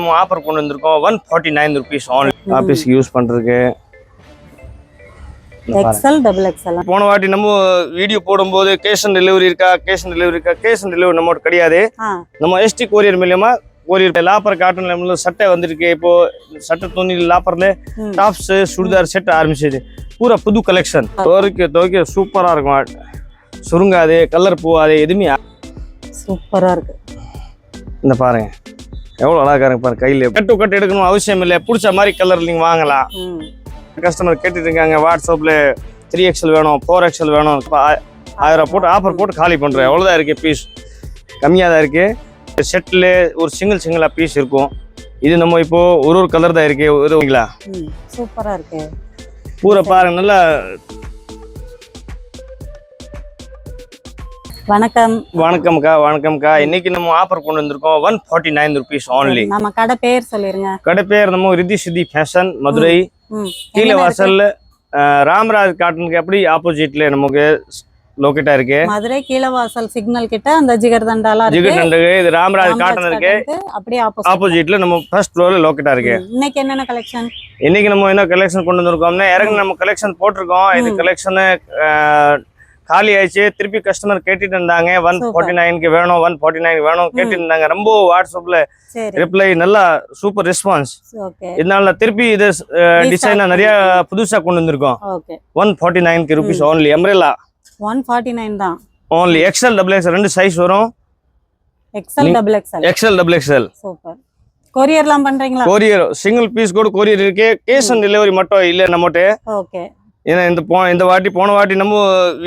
நம்ம ஆஃபர் கொண்டு வந்திருக்கோம் 149 rupees only. ஆபீஸ்க்கு யூஸ் பண்றதுக்கு XL double XL. போன வாட்டி நம்ம வீடியோ போடும்போது கேஷ் ஆன் டெலிவரி இருக்கா, கேஷ் ஆன் டெலிவரி நம்ம கிடையாது. நம்ம ST கொரியர் மூலமா கொரியர் லாப்பர் காட்டன் நம்ம சட்டை வந்திருக்கு. இப்போ சட்டை துணி லாப்பர்ல டாப்ஸ் சுடிதார் செட் ஆரம்பிச்சது. பூரா புது கலெக்ஷன். துவைக்க சூப்பரா இருக்கும். சுருங்காது, கலர் போகாது, எதுவுமே சூப்பரா இருக்கு. இந்த பாருங்க எவ்வளவு அழகா இருக்கு பாருங்க. கையில கட்டு எடுக்கணும் அவசியம் இல்லை. பிடிச்ச மாதிரி கலர் நீங்க வாங்கலாம். கஸ்டமர் கேட்டுட்டு இருக்காங்க வாட்ஸ்அப்ல 3XL வேணும், 4XL வேணும். 1000 போட்டு ஆஃபர் போட்டு காலி பண்றேன். அவ்வளவுதான் இருக்கு. பீஸ் கம்மியாக தான் இருக்கு. செட்ல ஒரு சிங்கிளா பீஸ் இருக்கும். இது நம்ம இப்போ ஒரு கலர் தான் இருக்கு. சூப்பரா இருக்கு. பூரா பாருங்க நல்லா. வணக்கம்க்கா. இன்னைக்கு நம்ம ஆஃபர் கொண்டு வந்திருக்கோம் 149 rupees only. நம்ம கடை பேர் சொல்லிருங்க. கடை பேர் நம்ம ரித்தி சித்தி ஃபேஷன், மதுரை. கீழே வாசல்ல ராமராஜ் காட்டனுக்கு அப்படி ஆப்போசிட்ல நமக்கு லொகேட்டா இருக்கு. மதுரை கீழே வாசல் சிக்னல் கிட்ட அந்த ஜிகர்தண்டால இது ராமராஜ் காட்டன் இருக்கு. அப்படியே ஆப்போசிட்ல நம்ம ஃபர்ஸ்ட் ஃப்ளோர்ல லொகேட்டா இருக்கு. இன்னைக்கு என்னென்ன கலெக்ஷன்? இன்னைக்கு நம்ம என்ன கலெக்ஷன் கொண்டு வந்திருக்கோம்னா இறங்கி நம்ம கலெக்ஷன் போட்டிருக்கோம். இது கலெக்ஷன் காலி ஆயிடுச்சு. திருப்பி கஸ்டமர் கேட்டுட்டு இருந்தாங்க 149 வேணும், 149 வேணும் கேட்டுட்டு இருந்தாங்க. ரொம்ப வாட்ஸ்அப்ல ரிப்ளை நல்லா சூப்பர் ரெஸ்பான்ஸ். இதனால திருப்பி இது டிசைனா நிறைய புதுசா கொண்டு வந்திருக்கோம். 149 rupees only. அம்ரெல்லா 149 தான். only XL double XL ரெண்டு சைஸ் வரும். XL double XL. சூப்பர். கொரியர்லாம் பண்றீங்களா? கொரியர் சிங்கிள் பீஸ் கூட கொரியர் இருக்கு. கேஷ் ஆன் டெலிவரி மட்டும் இல்ல நம்மட்ட. ஓகே. ஏன்னா போன வாட்டி நம்ம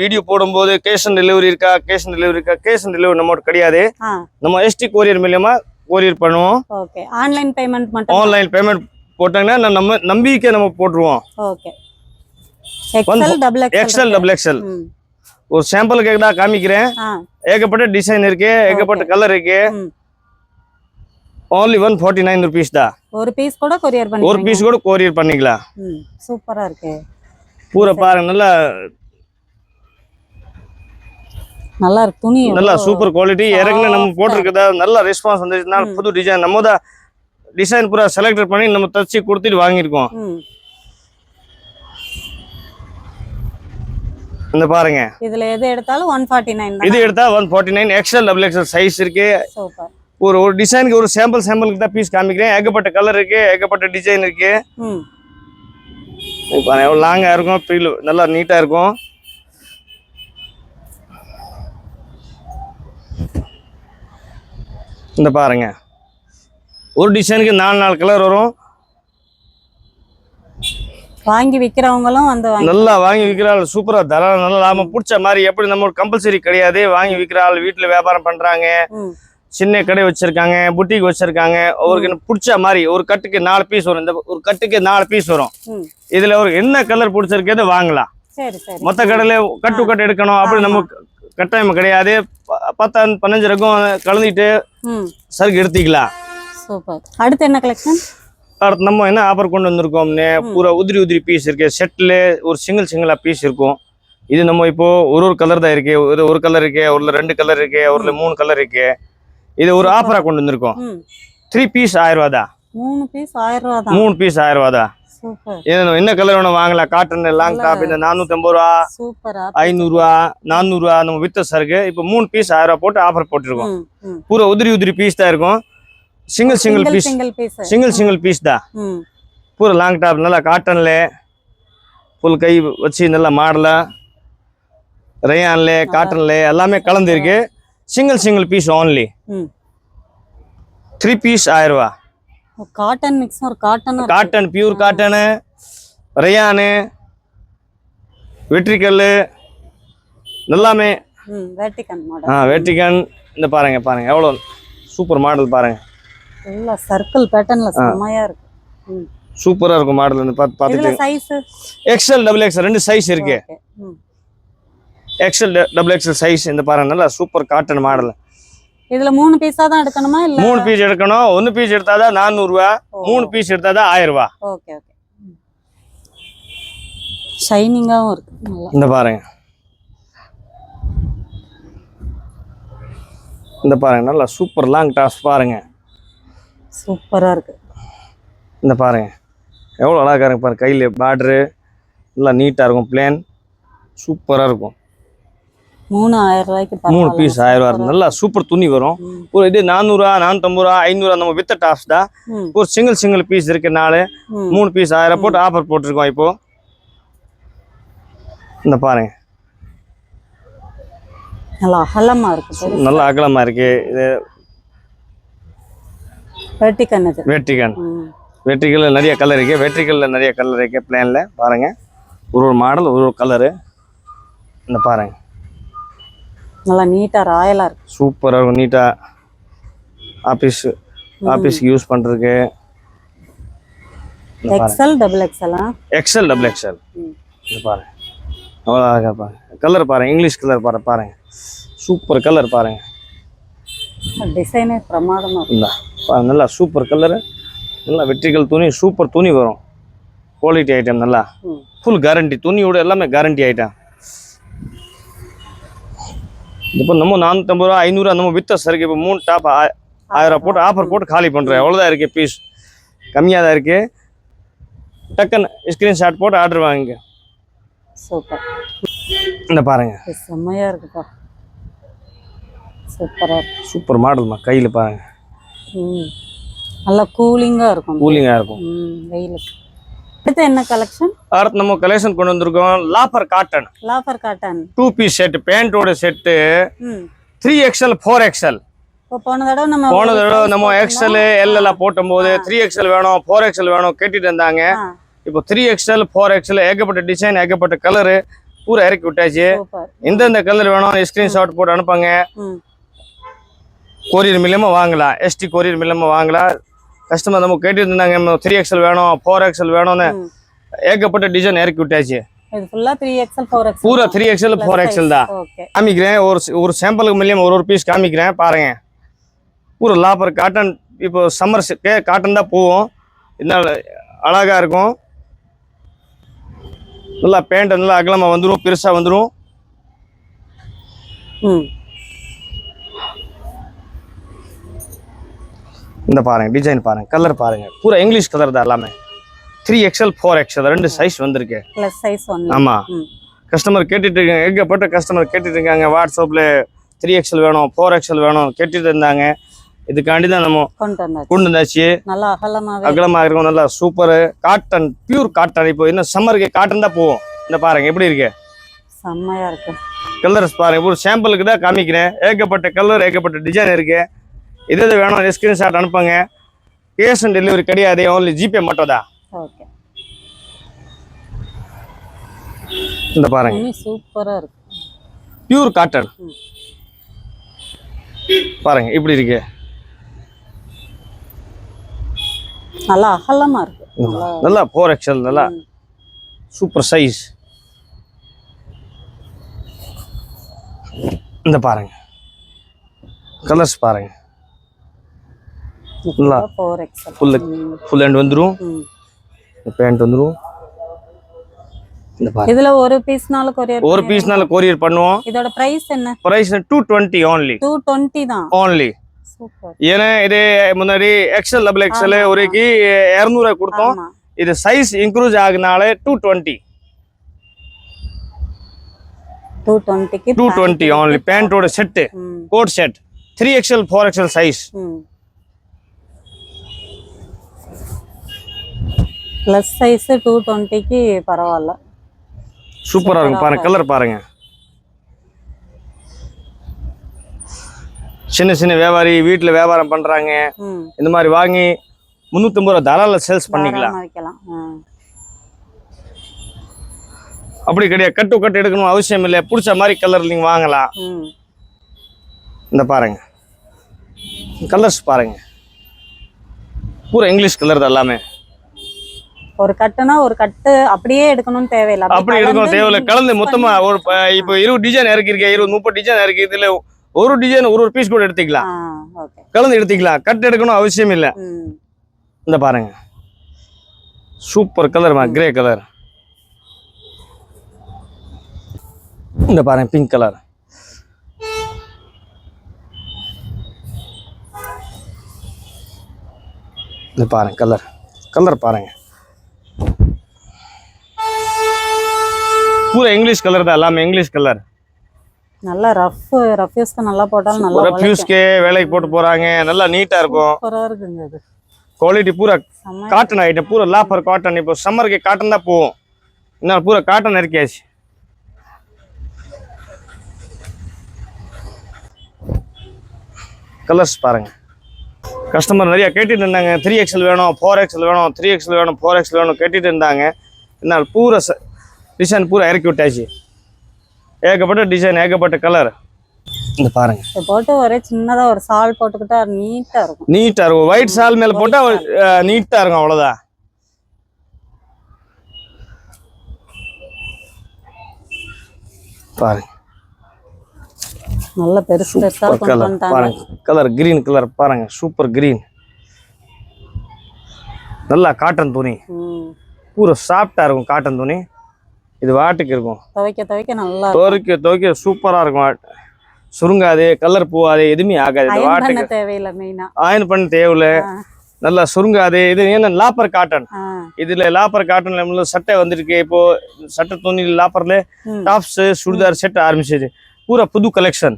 வீடியோ போடும்போது கேஷ் ஆன் டெலிவரி இருக்கா, கேஷ் ஆன் டெலிவரி நம்ம கிடையாது. நம்ம ST கொரியர் மூலமா கொரியர் பண்ணுவோம். ஓகே. ஆன்லைன் பேமெண்ட் மட்டும். ஆன்லைன் பேமெண்ட் போட்டாங்கன்னா நம்ம நம்பிக்கை நம்ம போட்டுருவோம். ஓகே. XL double XL. ஒரு சாம்பிள் கேக்குதா காமிக்கிறேன். ஏகப்பட்ட டிசைன் இருக்கு, ஏகப்பட்ட கலர் இருக்கு. only 149 rupees தான். ஒரு பீஸ் கூட கொரியர் பண்ணிக்கலாம். ஒரு பீஸ் கூட கொரியர் பண்ணிக்கலாம். சூப்பரா இருக்கு. பூரா பாருங்க நல்லா இருக்கு. துணி நல்லா சூப்பர் குவாலிட்டி. இறங்குன நம்ம போட்டிருக்கதா நல்ல ரெஸ்பான்ஸ் வந்துச்சுன்னா புது டிசைன் நம்ம தான் டிசைன் பூரா செலக்ட் பண்ணி நம்ம தச்சு கொடுத்துட்டு வாங்கியிருக்கோம். இந்த பாருங்க இதுல எது எடுத்தாலும் 149 தான். இது எடுத்தா 149. XL double XL சைஸ் இருக்கு. சூப்பர். ஒரு டிசைனுக்கு ஒரு சாம்பிளுக்கு தான் பீஸ் காமிக்கிறேன். ஏகப்பட்ட கலர் இருக்கு, ஏகப்பட்ட டிசைன் இருக்கு. இப்போ எவ்வளோ லாங்காக இருக்கும், ஃபீல் நல்லா நீட்டாக இருக்கும். இந்த பாருங்க ஒரு டிசைனுக்கு 4 கலர் வரும். வாங்கி விற்கிறவங்களும் நல்லா வாங்கி விற்கிறாள். சூப்பரா தரம் நல்லா லாபம். பிடிச்ச மாதிரி எப்படி நம்ம கம்பல்சரி கிடையாது. வாங்கி விற்கிறாள். வீட்டில் வியாபாரம் பண்றாங்க, சின்ன கடை வச்சிருக்காங்க, புட்டிக் வச்சிருக்காங்க. அவருக்கு பிடிச்ச மாதிரி ஒரு கட்டுக்கு 4 பீஸ் வரும். இந்த ஒரு கட்டுக்கு 4 பீஸ் வரும். இதுல ஒரு என்ன கலர் பிடிச்சிருக்கேன்னு வாங்கலாம். மொத்த கடையில கட்டு எடுக்கணும் அப்படி நம்ம கட்டாயம் கிடையாது. 10-15 ரகம் கலந்துட்டு சருக்கு எடுத்துக்கலாம். அடுத்து என்ன கலெக்ஷன்? அடுத்து நம்ம என்ன ஆஃபர் கொண்டு வந்திருக்கோம்னு பூரா உதிரி பீஸ் இருக்கு. செட்ல ஒரு சிங்கிளா பீஸ் இருக்கும். இது நம்ம இப்போ ஒரு கலர் தான் இருக்கு. ஒரு கலர் இருக்கு, ஒரு 2 கலர் இருக்கு, ஒரு 3 கலர் இருக்கு. இது ஒரு ஆஃபரா கொண்டு வந்திருக்கோம். 3 பீஸ் 1000 ரூபா தான். 3 பீஸ் 1000 ரூபா தான். 3 பீஸ் 1000 ரூபா தான். என்ன கலர் வேணும் வாங்கலாம். காட்டன் லாங் டாப் இந்த 450 ரூபா, 500 ரூபா, 400 ரூபா நம்ம வித்த சருக்கு. இப்போ 3 பீஸ் 1000 ரூபா போட்டு ஆஃபர் போட்டுருக்கோம். பூரா உதிரி பீஸ் தான் இருக்கும். சிங்கிள் பீஸ் தான். பூரா லாங் டாப் நல்லா காட்டன்ல ஃபுல் கை வச்சு நல்லா மாடலா ரயான்ல காட்டன்ல எல்லாமே கலந்து இருக்கு. Single piece only. 3 பீஸ் 1000 ரூபா. காட்டன் மிக்ஸ் ஒரு காட்டன் பியூர் காட்டன், ரயானு, வெட்ரிக்கல் எல்லாமே. வெட்டிகன் இந்த பாருங்க எவ்வளவு சூப்பர் மாடல் பாருங்க. எல்லா சர்க்கிள் பேட்டர்ன்ல செமையா இருக்கு. சூப்பரா இருக்கும் மாடல். இந்த பாத்துட்டு சைஸ் XL double XL ரெண்டு சைஸ் இருக்கு. XL double XL சைஸ் இந்த பாருங்க நல்லா சூப்பர் காட்டன் மாடல். இதுல 3 பீஸா தான் எடுக்கணுமா இல்ல 3 பீஸ் எடுக்கணும். 1 பீஸ் எடுத்தாதான் 400 ரூபா, 3 பீஸ் எடுத்தாதான் 1000 ரூபா. ஓகே. ஷைனிங்காவும் இருக்கு நல்லா. இந்த பாருங்க நல்லா சூப்பர் லாங் டாப்ஸ் பாருங்க. சூப்பரா இருக்கு. இந்த பாருங்க எவ்வளோ அழகாக இருக்கு பாருங்க. கையில் பார்டரு நல்லா நீட்டாக இருக்கும். பிளேன் சூப்பராக இருக்கும். 3000 ரூபாய்க்கு 3 பீஸ் 1000 ரூபா இருக்கும். நல்லா சூப்பர் துணி வரும். ஒரு இது 400 450 500 நம்ம வித்த டாப்ஸ் தான். ஒரு சிங்கிள் பீஸ் இருக்கு. 3 பீஸ் 1000 போட்டு ஆஃபர் போட்டிருக்கோம் இப்போ. இந்த பாருங்க நல்லா அகலமா இருக்கு. நல்லா அகலமா இருக்கு. இது வெர்டிகன் இது. வெர்டிகன். வெர்டிகல்ல நிறைய கலர் இருக்கு. வெர்டிகல்ல நிறைய கலர் இருக்கு. பிளான்ல பாருங்க ஒரு மாடல் ஒரு கலரு. இந்த பாருங்க நல்லா நீட்டா ராயலா இருக்கு. சூப்பரா இருக்கும். நீட்டா ஆபீஸ்க்கு யூஸ் பண்றதுக்கு. XL double XL. XL double XL. இது பாருங்க அவ்வளோ அழகா பாருங்க. கலர் பாருங்க இங்கிலீஷ் கலர் பாருங்க. சூப்பர் கலர் பாருங்க. டிசைனே பிரமாதமா இருக்கு. பாருங்க நல்லா சூப்பர் கலரு. நல்லா வெர்டிகல் துணி சூப்பர் துணி வரும். குவாலிட்டி ஐட்டம் நல்லா ஃபுல் கேரண்டி. துணியோட எல்லாமே கேரண்டி ஐட்டம். இப்போ நம்ம 450 ரூபா 500 நம்ம வித்த சருக்கு இப்போ 3 டாப் 1000 போட்டு ஆஃபர் போட்டு காலி பண்ணுறேன். அவ்வளோதான் இருக்குது. பீஸ் கம்மியாக தான் இருக்குது. டக்குன்னு ஸ்க்ரீன்ஷாட் போட்டு ஆர்டர் வாங்குங்க. சூப்பர். இந்த பாருங்க செம்மையா இருக்குப்பா. சூப்பரா இருக்கு. சூப்பர் மாடல்மா. கையில் பாருங்க நல்லா கூலிங்காக இருக்கும். கூலிங்காக இருக்கும் வெயிலுக்கு. அடுத்து என்ன கலெக்ஷன்? அடுத்து நம்ம கலெக்ஷன் கொண்டு வந்திருக்கோம். Loafer cotton. Loafer cotton 2 piece set. பேண்டோட செட்டு 3XL 4XL. போன தடவை நம்ம XL L எல்லாம் போட்டும்போது 3XL வேணும் 4XL வேணும் கேட்டுட்டு இருந்தாங்க. இப்போ 3XL 4XL ஏகப்பட்ட டிசைன் ஏகப்பட்ட கலரு பூரா இறக்கி விட்டாச்சு. எந்தெந்த கலர் வேணும் ஸ்கிரீன்ஷாட் போட்டு அனுப்புங்க. கொரியர் மூலமா வாங்கலாம். ST கொரியர் மூலமா வாங்கலாம். கஸ்டமர் நம்ம கேட்டு இருந்தாங்க 3XL வேணும் 4XL வேணும்னு ஏகப்பட்ட டிசைன் இறக்கி விட்டாச்சு. இது ஃபுல்லா 3XL 4XL. பூரா 3XL 4XL தான். காமிக்கிறேன். ஒரு சாம்பிளுக்கு மூலியம் ஒரு பீஸ் காமிக்கிறேன் பாருங்க. பூரா லாஃபர் காட்டன். இப்போ சம்மர் காட்டன் தான் போவோம். இதனால அழகா இருக்கும். நல்லா பேண்ட் நல்லா அகலமா வந்துடும். பெருசா வந்துடும். இந்த பாருங்க டிசைன் பாருங்க கலர் பாருங்க. பூரா இங்கிலீஷ் கலர் தான் எல்லாமே. 3XL 4XL 2 சைஸ் வந்திருக்கு. ப்ளஸ் சைஸ் ஒன்னு. ஆமா கஸ்டமர் கேட்டுட்டு இருக்காங்க. ஏகப்பட்ட கஸ்டமர் கேட்டுட்டு இருக்காங்க. வாட்ஸ்அப்ல 3XL வேணும் 4XL வேணும் கேட்டுட்டு இருந்தாங்க. இதுக்காண்டி தான் நம்ம கொண்டு வந்தாச்சு. நல்லா அகலமா இருக்கும். நல்லா சூப்பர் காட்டன் பியூர் காட்டன். இப்போ இன்னும் சம்மருக்கு காட்டன் தான் போவோம். இந்த பாருங்க எப்படி இருக்கு. செம்மையா இருக்கு. கலர்ஸ் பாருங்க. ஒரு சாம்பிளுக்கு தான் காமிக்கிறேன். ஏகப்பட்ட கலர் ஏகப்பட்ட டிசைன் இருக்கு. இது வேணும் ஸ்கிரீன்ஷாட் அனுப்புங்க. கேஷ் ஆன் டெலிவரி கிடையாது. ஓன்லி ஜிபே மட்டும் தான். ஓகே. இந்த பாருங்க சூப்பரா இருக்கு. பியூர் காட்டன் பாருங்க இப்படி இருக்கு. நல்லா அகலமா இருக்கு. நல்லா 4XL நல்லா சூப்பர் சைஸ். இந்த பாருங்க கலர்ஸ் பாருங்க. நல்லா 4XL ஃபுல் ஹேண்ட் வந்துரும். பேண்ட் வந்துரும். இந்த பாருங்க இதுல ஒரு பீஸ்னால கொரியர் பண்ணுவோம். இதோட பிரைஸ் என்ன? Price 220 only. 220 தான் only. சூப்பர். ஏன்னா இது முன்னாடி XL டபுள் XL ஒருக்கி 200 கொடுத்தோம். இது சைஸ் இன்க்ரீஸ் ஆகுனால 220. 220க்கு 220 only. பேண்டோட set coat set 3XL 4XL size. Plus size 220க்கு பரவாயில்ல. சூப்பரா இருக்கும் பாருங்க. கலர் பாருங்க. சின்ன வியாபாரி வீட்டுல வியாபாரம் பண்றாங்க. இந்த மாதிரி வாங்கி 350 ரூபா தாராள சேல்ஸ் பண்ணிக்கலாம். அப்படி கிடையாது. கட்டு எடுக்கணும் அவசியம் இல்லை. பிடிச்ச மாதிரி கலர் நீங்க வாங்கலாம். இந்த பாருங்க கலர்ஸ் பாருங்க. பூரா இங்கிலீஷ் கலர் தான் எல்லாமே. ஒரு கட்டுனா ஒரு கட்டு அப்படியே எடுக்கணும்னு தேவையில்லை. அப்படி எடுக்கணும் தேவையில்லை. கலந்து மொத்தமா ஒரு இப்போ 20 டிசைன் இறக்கிருக்கேன். 20-30 டிசைன் இருக்கு. இதுல ஒரு டிசைன் ஒரு பீஸ் கூட எடுத்துக்கலாம். கலந்து எடுத்துக்கலாம். கட் எடுக்கணும் அவசியம் இல்லை. இந்த பாருங்க சூப்பர் கலர் கிரே கலர். இந்த பாருங்க பிங்க் கலர். இது பாருங்க கலர் பாருங்க பூரா இங்கிலீஷ் கலர் தான், எல்லாமே இங்கிலீஷ் கலர். நல்லா ரஃப்யூஸ்க்கு நல்லா போட்டாலும் நல்லா ரஃப்யூஸ்க்கு வேலைக்கு போட்டு போறாங்க, நல்லா நீட்டா இருக்கும். சூப்பரா இருக்குங்க இது. குவாலிட்டி பூரா காட்டன் ஐட்டம், பூரா லாஃபர் காட்டன். இப்போ சம்மருக்கு காட்டன் தான் போகும், இன்னும் பூரா காட்டன் இருக்காச்சு. கலர்ஸ் பாருங்க. கஸ்டமர் நிறைய கேட்டுட்டு இருந்தாங்க, 3XL வேணும், 4XL வேணும், 3XL வேணும், 4XL வேணும் கேட்டுட்டு இருந்தாங்க. என்னால் பூரா டிசைன் பூரா இறக்கி விட்டாச்சு. ஏகப்பட்ட டிசைன், ஏகப்பட்ட கலர். இந்த பாருங்க, இதை போட்டு ஒரே சின்னதா ஒரு சால் போட்டுக்கிட்டா நீட்டா இருக்கும். நீட்டா இருக்கும். ஒயிட் சால் மேல போட்டா நீட்டா இருக்கும், அவ்வளவுதான். பாருங்க, நல்ல பெருசு பெருசா கொண்டு கலர் வந்துட்டாங்க. பாருங்க. கலர் கிரீன் கலர் பாருங்க, சூப்பர் கிரீன். நல்லா காட்டன் துணி, பூரா சாஃப்டா இருக்கும் காட்டன் துணி. இது வாட்டுக்கு இருக்கும், துவைக்க நல்லா துவைக்க சூப்பரா இருக்கும். சுருங்காது, கலர் போகாது, எதுவுமே ஆகாது. இது வாட்டுக்கு தேவையில்லை, மெயினா ஆயின் பண்ண தேவையில்ல. நல்லா சுருங்காது. இது என்ன லாப்பர் காட்டன். இதுல லாப்பர் காட்டன்ல சட்டை வந்திருக்கு. இப்போ சட்டை துணி லாப்பர்ல டாப்ஸ் சுடிதார் செட் ஆரம்பிச்சது. பூரா புது கலெக்ஷன்.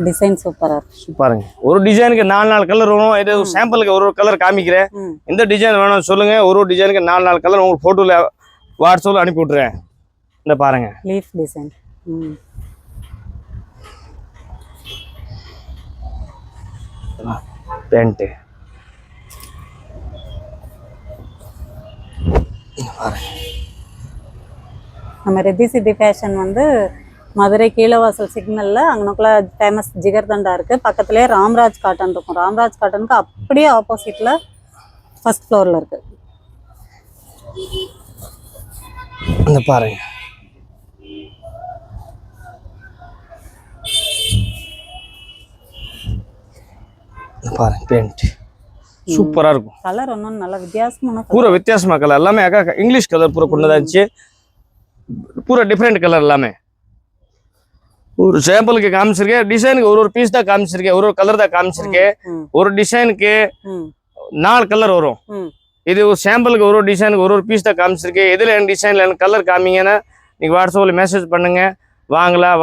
டிசைன் சூப்பரா இருக்கு பாருங்க. ஒரு டிசைனுக்கு 4 கலர் வரும். இது சாம்பிளுக்கு ஒரு கலர் காமிக்கிறேன். எந்த டிசைன் வேணும் சொல்லுங்க. ஒரு டிசைனுக்கு 4 கலர் உங்களுக்கு போட்டோல வாட்ஸ்அப்ல அனுப்பி விட்டுறேன். இந்த பாருங்க, லீஃப் டிசைன். பேண்ட் நம்ம ரெத்தி சிட்டி ஃபேஷன் வந்து மதுரை கீழவாசல் சிக்னல்ல அங்கனக்குள்ள ஃபேமஸ் ஜிகர்தண்டா இருக்கு. பக்கத்துலேயே ராம்ராஜ் காட்டன் இருக்கும். ராம்ராஜ் காட்டனுக்கு அப்படியே ஆப்போசிட்ல ஃபர்ஸ்ட் ஃப்ளோர்ல இருக்கு. இந்த பாருங்க, பாருங்க பேண்ட் சூப்பரா இருக்கும். கலர் ஒன்றும் நல்ல வித்தியாசமான பூரா வித்தியாசமா கலர் எல்லாமே. அக்கா இங்கிலீஷ் கலர் பூரா கொண்டுதாச்சு. பூரா டிஃப்ரெண்ட் கலர் எல்லாமே. ஒரு சாம்பிளுக்கு காமிச்சிருக்கேன். டிசைனுக்கு ஒரு பீஸ் தான் காமிச்சிருக்கேன், ஒரு கலர் தான் காமிச்சிருக்கேன். ஒரு டிசைனுக்கு 4 கலர் வரும். இது ஒரு சாம்பிளுக்கு ஒரு டிசைனுக்கு ஒரு பீஸ் தான் காமிச்சிருக்கேன். எதுல என் டிசைன்ல எனக்கு கலர் காமிங்கன்னா நீங்க வாட்ஸ்அப்ல மெசேஜ் பண்ணுங்க, வாங்கலாம்.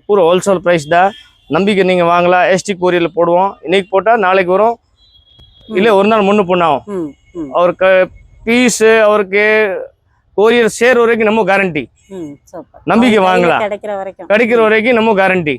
பூரா ஹோல்சேல் ப்ரைஸ் தான். நம்பிக்கை நீங்க வாங்கலாம். எஸ்டி கொரியர்ல போடுவோம். இன்னைக்கு போட்டா நாளைக்கு வரும், இல்ல ஒரு நாள் முன்னு பொண்ணாகும். அவருக்கு பீஸ், அவருக்கு கொரியர் சேர் வரைக்கும் நம்ம கேரண்டி. நம்பிக்கை வாங்கலாம். கிடைக்கிற வரைக்கும் நம்ம கேரண்டி.